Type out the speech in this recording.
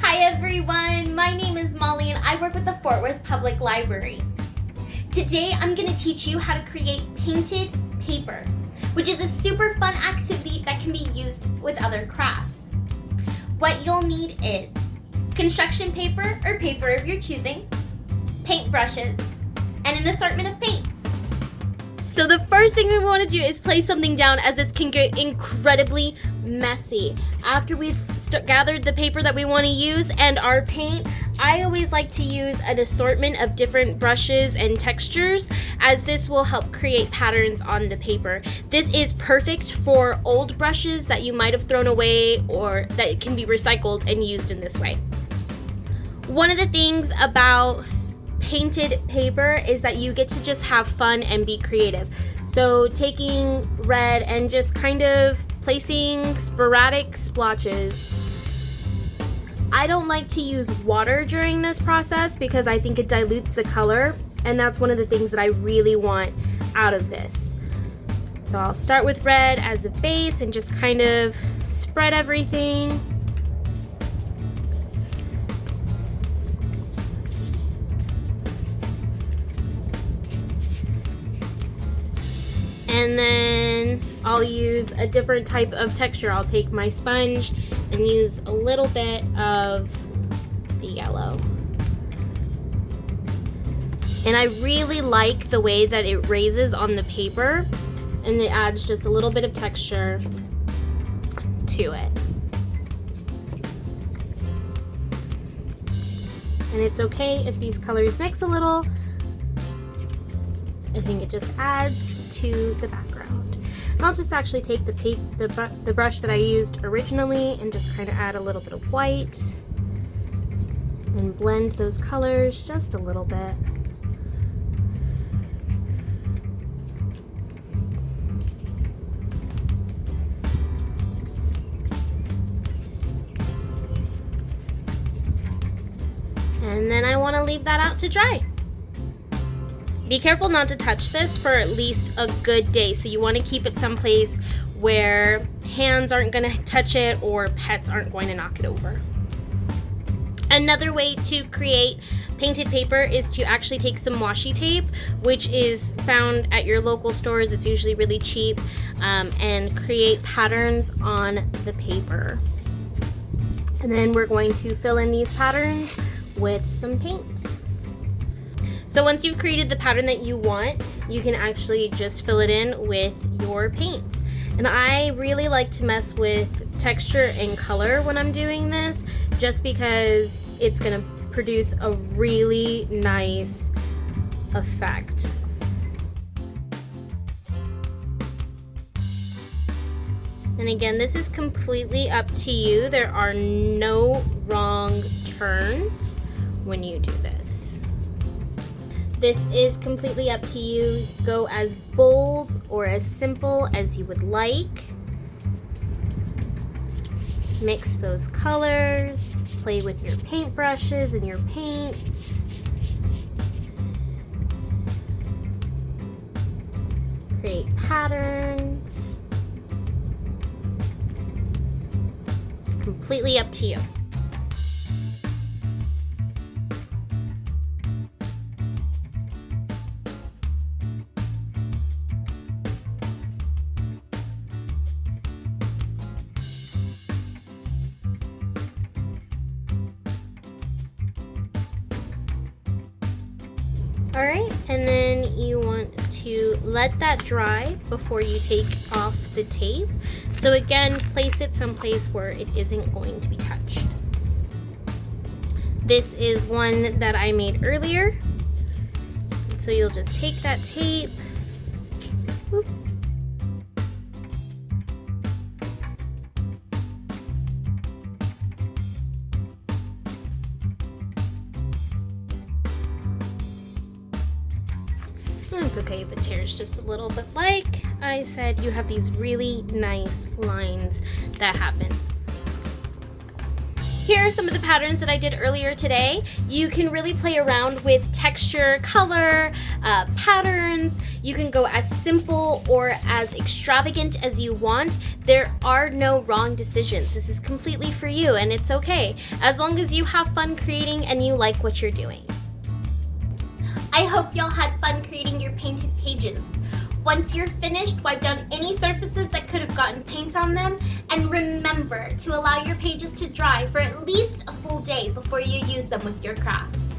Hi everyone, my name is Molly and I work with the Fort Worth Public Library. Today I'm going to teach you how to create painted paper, which is a super fun activity that can be used with other crafts. What you'll need is construction paper or paper of your choosing, paint brushes, and an assortment of paints. So the first thing we want to do is place something down, as this can get incredibly messy. After we've gathered the paper that we want to use and our paint, I always like to use an assortment of different brushes and textures, as this will help create patterns on the paper. This is perfect for old brushes that you might have thrown away or that can be recycled and used in this way. One of the things about painted paper is that you get to just have fun and be creative. So taking red and just kind of placing sporadic splotches. I don't like to use water during this process because I think it dilutes the color, and that's one of the things that I really want out of this. So I'll start with red as a base and just kind of spread everything. And then I'll use a different type of texture. I'll take my sponge and use a little bit of the yellow. And I really like the way that it raises on the paper, and it adds just a little bit of texture to it. And it's okay if these colors mix a little. I think it just adds to the background. And I'll just actually take the brush that I used originally and just kind of add a little bit of white and blend those colors just a little bit. And then I want to leave that out to dry. Be careful not to touch this for at least a good day. So you want to keep it someplace where hands aren't going to touch it or pets aren't going to knock it over. Another way to create painted paper is to actually take some washi tape, which is found at your local stores. It's usually really cheap, and create patterns on the paper. And then we're going to fill in these patterns with some paint. So once you've created the pattern that you want, you can actually just fill it in with your paint. And I really like to mess with texture and color when I'm doing this, just because it's gonna produce a really nice effect. And again, this is completely up to you. There are no wrong turns when you do this. This is completely up to you. Go as bold or as simple as you would like. Mix those colors. Play with your paint brushes and your paints. Create patterns. It's completely up to you. Alright, and then you want to let that dry before you take off the tape. So again, place it someplace where it isn't going to be touched. This is one that I made earlier. So you'll just take that tape. Whoop. It's okay if it tears just a little, but like I said, you have these really nice lines that happen. Here are some of the patterns that I did earlier today. You can really play around with texture, color, patterns. You can go as simple or as extravagant as you want. There are no wrong decisions. This is completely for you, and it's okay, as long as you have fun creating and you like what you're doing. I hope y'all had fun creating your painted pages. Once you're finished, wipe down any surfaces that could have gotten paint on them, and remember to allow your pages to dry for at least a full day before you use them with your crafts.